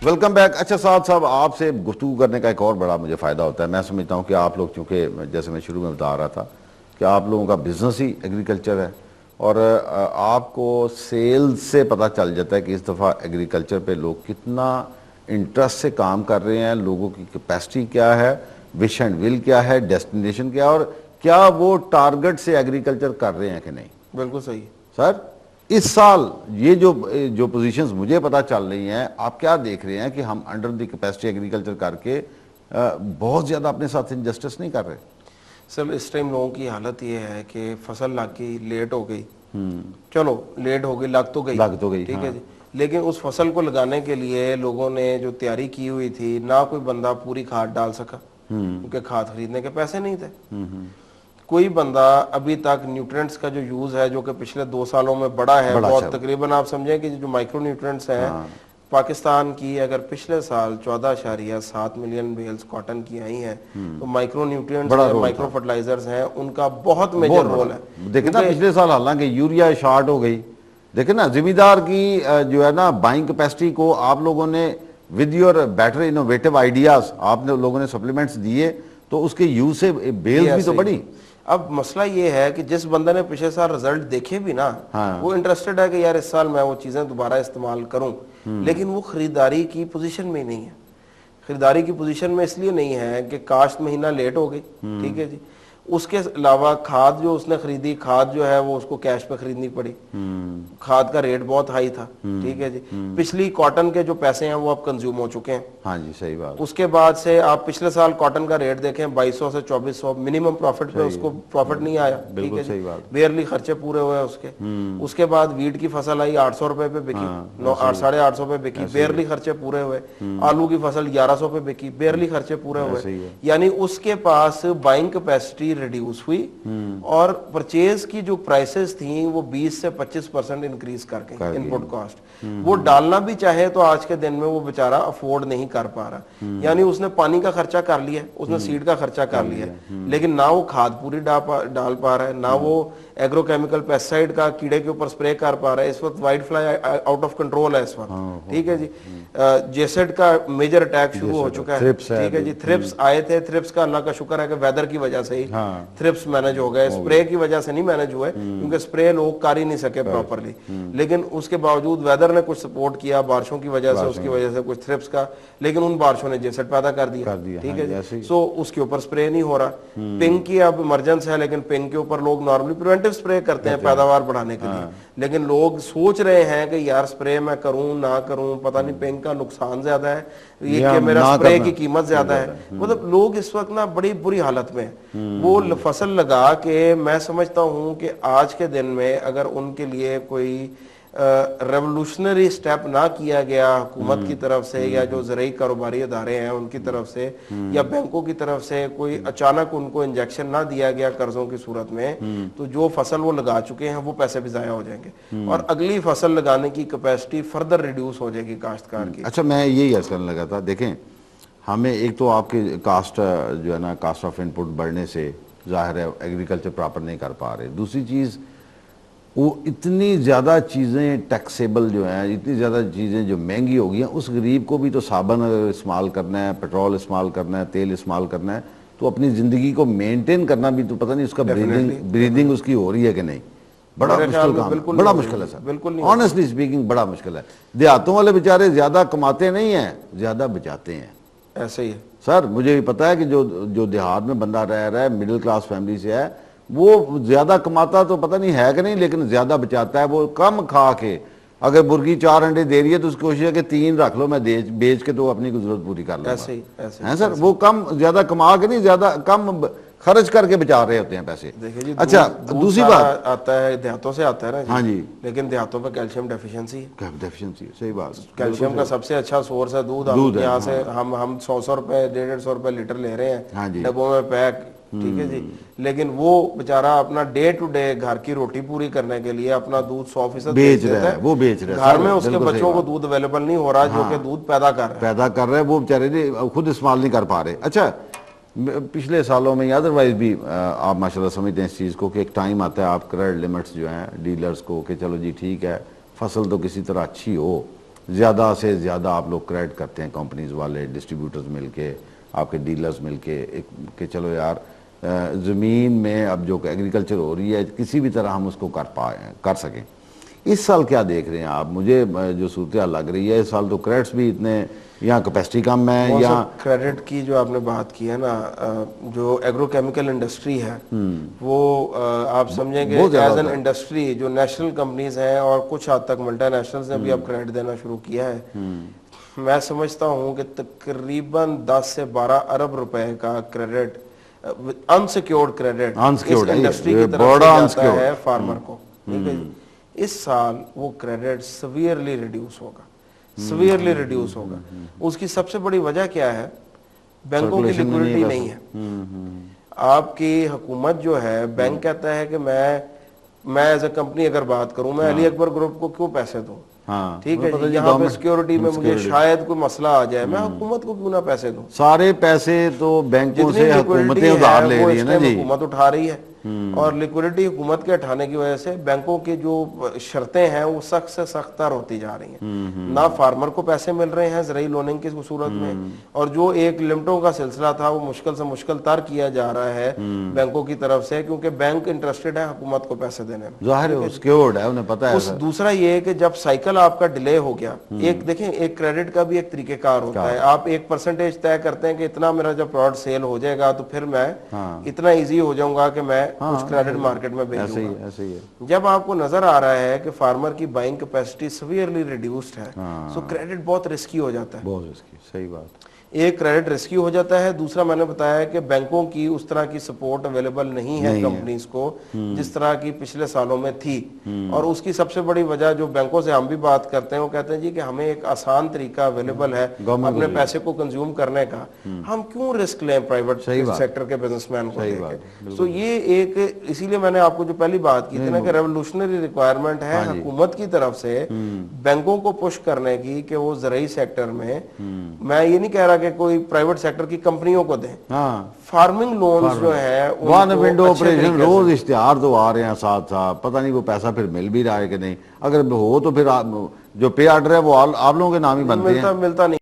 Welcome back. اچھا سعد صاحب, آپ سے گفتگو کرنے کا ایک اور بڑا مجھے فائدہ ہوتا ہے. میں سمجھتا ہوں کہ آپ لوگ, چونکہ جیسے میں شروع میں بتا رہا تھا کہ آپ لوگوں کا بزنس ہی ایگریکلچر ہے, اور آپ کو سیلز سے پتہ چل جاتا ہے کہ اس دفعہ ایگریکلچر پہ لوگ کتنا انٹرسٹ سے کام کر رہے ہیں, لوگوں کی کیپیسٹی کیا ہے, وش اینڈ ول کیا ہے, ڈیسٹینیشن کیا ہے, اور کیا وہ ٹارگٹ سے ایگریکلچر کر رہے ہیں کہ نہیں. بالکل صحیح سر, اس سال یہ جو پوزیشنز مجھے پتہ چل رہی ہیں, آپ کیا دیکھ رہے ہیں کہ ہم انڈر دی کیپیسٹی ایگریکلچر کر کے بہت زیادہ اپنے ساتھ انجسٹس نہیں کر رہے؟ سر اس ٹائم لوگوں کی حالت یہ ہے کہ فصل لگ گئی, لیٹ ہو گئی, چلو لیٹ ہو گئی, لگ تو گئی ٹھیک ہے جی, لیکن اس فصل کو لگانے کے لیے لوگوں نے جو تیاری کی ہوئی تھی, نہ کوئی بندہ پوری کھاد ڈال سکا کیونکہ کھاد خریدنے کے پیسے نہیں تھے. کوئی بندہ ابھی تک نیوٹرینٹس کا جو یوز ہے, جو کہ پچھلے 2 سالوں میں بڑا ہے بہت, تقریباً آپ سمجھیں کہ جو مائکرو نیوٹرینٹس ہیں پاکستان کی, اگر پچھلے سال 14.7 ملین بیلز کاٹن کی آئی ہیں, تو مائکرو نیوٹرینٹس مائکرو فرٹیلائزرز ہیں, ان کا بہت میجر رول ہے. دیکھیں نا پچھلے سال حالانکہ یوریا شارٹ ہو گئی, دیکھیں نا زمیندار کی جو ہے نا بائنگ کیپیسٹی کو آپ لوگوں نے with your better innovative ideas آپ نے لوگوں نے سپلیمنٹس دیے, تو اس کے یوز سے بیلز بھی تو بڑی. اب مسئلہ یہ ہے کہ جس بندے نے پچھلے سال رزلٹ دیکھے بھی نا, وہ انٹرسٹڈ ہے کہ یار اس سال میں وہ چیزیں دوبارہ استعمال کروں, لیکن وہ خریداری کی پوزیشن میں نہیں ہے. خریداری کی پوزیشن میں اس لیے نہیں ہے کہ کاشت مہینہ لیٹ ہو گئی, ٹھیک ہے جی. اس کے علاوہ کھاد جو اس نے خریدی, کھاد جو ہے وہ اس کو کیش پہ خریدنی پڑی, کھاد کا ریٹ بہت ہائی تھا, ٹھیک ہے جی. پچھلی کاٹن کے جو پیسے ہیں وہ اب کنزیوم ہو چکے ہیں. ہاں جی صحیح بات. اس کے بعد سے آپ پچھلے سال کاٹن کا ریٹ دیکھیں 2200 سے 2400, منیمم پروفٹ پہ اس کو پروفٹ نہیں آیا, ٹھیک ہے جی, بیئرلی خرچے پورے ہوئے اس کے. اس کے بعد ویٹ کی فصل آئی 800 روپے پہ بکی, 850 پہ بکی, بیئرلی خرچے پورے ہوئے. آلو کی فصل 1100 پہ بکی, بیئرلی خرچے پورے ہوئے. یعنی اس کے پاس بائنگ کیپیسٹی ریڈیوس ہوئی, اور پرچیز کی جو پرائسز تھیں وہ 20 سے 25% انکریز کر گئی ان پٹ کاسٹ. وہ ڈالنا بھی چاہے تو آج کے دن میں وہ بیچارہ افورڈ نہیں کر پا رہا. یعنی اس نے پانی کا خرچہ کر لیا, اس نے سیڈ کا خرچہ کر لیا, لیکن نہ وہ کھاد پوری ڈال پا رہا ہے, نہ وہ ایگرو کیمیکل پیسٹسائڈ کا کیڑے کے اوپر سپرے کر پا رہا ہے. اس وقت white fly out of control ہے اس وقت, ٹھیک ہے جی. جیسڈ کا میجر اٹیک شروع ہو چکا ہے, ٹھیک ہے جی. تھرپس آئے تھے, تھرپس کا اللہ کا شکر ہے کہ ویدر کی وجہ سے ہی تھرپس مینج ہو گئے, سپرے کی وجہ سے نہیں مینج ہوئے, کیونکہ سپرے لوگ کر ہی نہیں سکے پراپرلی. لیکن اس کے باوجود ویدر نے کچھ سپورٹ کیا, بارشوں کی وجہ سے, اس کی وجہ سے کچھ تھرپس کا, لیکن ان بارشوں نے جیسٹ پیدا کر دیا, ٹھیک ہے جی. سو اس کے اوپر سپرے نہیں ہو رہا. پنک کی اب ایمرجنس ہے, لیکن پنک کے اوپر لوگ نارملی پریونٹیو سپرے کرتے ہیں پیداوار بڑھانے کے لیے, لیکن لوگ سوچ رہے ہیں کہ یار سپرے میں کروں نہ کروں, پتہ نہیں پنک کا نقصان زیادہ ہے, یہ کہ میرا سپرے کی قیمت زیادہ ہے. مطلب لوگ اس وقت نا بڑی بری حالت میں ہیں. وہ فصل لگا کے میں سمجھتا ہوں کہ آج کے دن میں اگر ان کے لیے کوئی ریولوشنری سٹیپ نہ کیا گیا حکومت کی طرف سے, یا جو زرعی کاروباری ادارے ہیں ان کی طرف سے, یا بینکوں کی طرف سے کوئی اچانک ان کو انجیکشن نہ دیا گیا قرضوں کی صورت میں, تو جو فصل وہ لگا چکے ہیں وہ پیسے بھی ضائع ہو جائیں گے, اور اگلی فصل لگانے کی کیپیسٹی فردر ریڈیوس ہو جائے گی کاشتکار کی. اچھا میں یہی عرض کرنے لگا تھا, دیکھیں ہمیں ایک تو آپ کی کاسٹ جو ہے نا, کاسٹ آف ان پٹ بڑھنے سے ظاہر ہے ایگریکلچر پراپر نہیں کر پا رہے. دوسری چیز وہ اتنی زیادہ چیزیں ٹیکسیبل جو ہیں, اتنی زیادہ چیزیں جو مہنگی ہو گئی ہیں, اس غریب کو بھی تو صابن استعمال کرنا ہے, پیٹرول استعمال کرنا ہے, تیل استعمال کرنا ہے, تو اپنی زندگی کو مینٹین کرنا بھی تو پتہ نہیں اس کا بریدنگ اس کی ہو رہی ہے کہ نہیں. بڑا مشکل کام, بڑا مشکل ہے سر, آنیسٹلی اسپیکنگ بڑا مشکل ہے. دیہاتوں والے بیچارے زیادہ کماتے نہیں ہیں, زیادہ بچاتے ہیں. ایسے ہی ہے سر, مجھے بھی پتا ہے کہ جو دیہات میں بندہ رہ رہا ہے, مڈل کلاس فیملی سے ہے, وہ زیادہ کماتا تو پتہ نہیں ہے کہ نہیں, لیکن زیادہ بچاتا ہے. وہ کم کھا کے, اگر مرغی 4 انڈے دے رہی ہے تو اس کی کوشش ہے کہ 3 رکھ لو, میں بیچ کے تو اپنی ضرورت پوری کر لوں گا. ہیں سر, وہ کم زیادہ کما کے نہیں, زیادہ کم خرچ کر کے بچا رہے ہوتے ہیں پیسے. اچھا دوسری بات آتا ہے دیہاتوں سے آتا ہے نا, ہاں جی, لیکن دیہاتوں پہ کیلشیم ڈیفیشنسی ہے. ڈیفیشنسی, صحیح بات. کیلشیم کا سب سے اچھا سورس ہے دودھ. یہاں سے ہم 100 روپے 150 روپے لیٹر لے رہے ہیں ڈبوں میں پیک, ٹھیک ہے جی, لیکن وہ بیچارہ اپنا ڈے ٹو ڈے گھر کی روٹی پوری کرنے کے لیے اپنا دودھ 100% بیچ رہا ہے, وہ بیچ رہا ہے. گھر میں اس کے بچوں کو دودھ اویلیبل نہیں ہو رہا, جو کہ دودھ پیدا کر رہے ہیں, وہ بیچارے خود استعمال نہیں کر پا رہے. اچھا پچھلے سالوں میں ادروائز بھی آپ ماشاءاللہ سمجھتے ہیں اس چیز کو کہ ایک ٹائم آتا ہے آپ کریڈٹ لمٹس جو ہیں ڈیلرز کو کہ چلو جی ٹھیک ہے فصل تو کسی طرح اچھی ہو, زیادہ سے زیادہ آپ لوگ کریڈٹ کرتے ہیں کمپنیز والے, ڈسٹریبیوٹرز مل کے, آپ کے ڈیلرز مل کے, کہ چلو یار زمین میں اب جو ایگریکلچر ہو رہی ہے کسی بھی طرح ہم اس کو کر سکیں. اس سال کیا دیکھ رہے ہیں آپ؟ مجھے جو صورتحال لگ رہی ہے اس سال تو کریڈٹس بھی اتنے, یہاں کیپیسٹی کم ہے. یہاں کریڈٹ کی جو آپ نے بات کی ہے نا, جو ایگرو کیمیکل انڈسٹری ہے وہ آپ سمجھیں گے ایز این انڈسٹری جو نیشنل کمپنیز ہیں اور کچھ حد تک ملٹی نیشنلز نے بھی اب کریڈٹ دینا شروع کیا ہے. میں سمجھتا ہوں کہ تقریباً 10 سے 12 ارب روپے کا کریڈٹ, انسیکیورڈ کریڈٹ اس انڈسٹری کی طرف سے جاتا ہے فارمر کو. ٹھیک ہے, اس سال وہ کریڈٹ سیویئرلی ریڈیوس ہوگا. اس کی سب سے بڑی وجہ کیا ہے؟ بینکوں کی لیکوڈیٹی نہیں ہے. آپ کی حکومت جو ہے, بینک کہتا ہے کہ میں ایز اے کمپنی اگر بات کروں, میں علی اکبر گروپ کو کیوں پیسے دوں؟ ٹھیک ہے جی, یہاں پہ سیکیورٹی میں مجھے شاید کوئی مسئلہ آ جائے, میں حکومت کو کیوں نہ پیسے دوں؟ سارے پیسے تو بینکوں سے حکومتیں ادھار لے رہی ہیں نا جی, حکومت اٹھا رہی ہے. اور لیکوڈیٹی حکومت کے اٹھانے کی وجہ سے بینکوں کی جو شرطیں ہیں وہ سخت سے سخت تر ہوتی جا رہی ہیں. نہ فارمر کو پیسے مل رہے ہیں زرعی لوننگ کی صورت میں, اور جو ایک لمٹوں کا سلسلہ تھا وہ مشکل سے مشکل تر کیا جا رہا ہے بینکوں کی طرف سے, کیونکہ بینک انٹرسٹڈ ہے حکومت کو پیسے دینے میں. ظاہر ہے سیکیورڈ ہے, انہیں پتہ ہے. دوسرا یہ ہے کہ جب سائیکل آپ کا ڈیلے ہو گیا, ایک دیکھیں ایک کریڈٹ کا بھی ایک طریقہ کار ہوتا ہے. آپ ایک پرسنٹیج طے کرتے ہیں کہ اتنا میرا جب پروڈکٹ سیل ہو جائے گا تو پھر میں اتنا ایزی ہو جاؤں گا کہ میں کچھ کریڈٹ مارکیٹ میں بھیجوں گا. جب آپ کو نظر آ رہا ہے کہ فارمر کی بائنگ کیپیسٹی سیویئرلی ریڈیوسڈ ہے, سو کریڈٹ بہت رسکی ہو جاتا ہے. بہت رسکی, صحیح بات. ایک کریڈٹ رسکی ہو جاتا ہے. دوسرا میں نے بتایا کہ بینکوں کی اس طرح کی سپورٹ اویلیبل نہیں ہے کمپنیز کو جس طرح کی پچھلے سالوں میں تھی. اور اس کی سب سے بڑی وجہ جو بینکوں سے ہم بھی بات کرتے ہیں وہ کہتے ہیں جی کہ ہمیں ایک آسان طریقہ اویلیبل ہے اپنے پیسے کو کنزیوم کرنے کا, ہم کیوں رسک لیں پرائیویٹ سیکٹر کے بزنس مین کو دے کے. سو یہ ایک, اسی لیے میں نے آپ کو جو پہلی بات کی تھی نا کہ ریولوشنری ریکوائرمنٹ ہے حکومت کی طرف سے بینکوں کو پش کرنے کی کہ وہ زرعی سیکٹر میں, میں یہ نہیں کہہ رہا کہ کوئی پرائیویٹ سیکٹر کی کمپنیوں کو دیں, فارمنگ لونز جو ہے ون ونڈو آپریشن, روز اشتہار تو آ رہے ہیں ساتھ ساتھ, پتہ نہیں وہ پیسہ پھر مل بھی رہا ہے کہ نہیں. اگر ہو تو پھر جو پے آرڈر ہے وہ آپ لوگوں کے نام ہی بنتے ہیں, ملتا نہیں.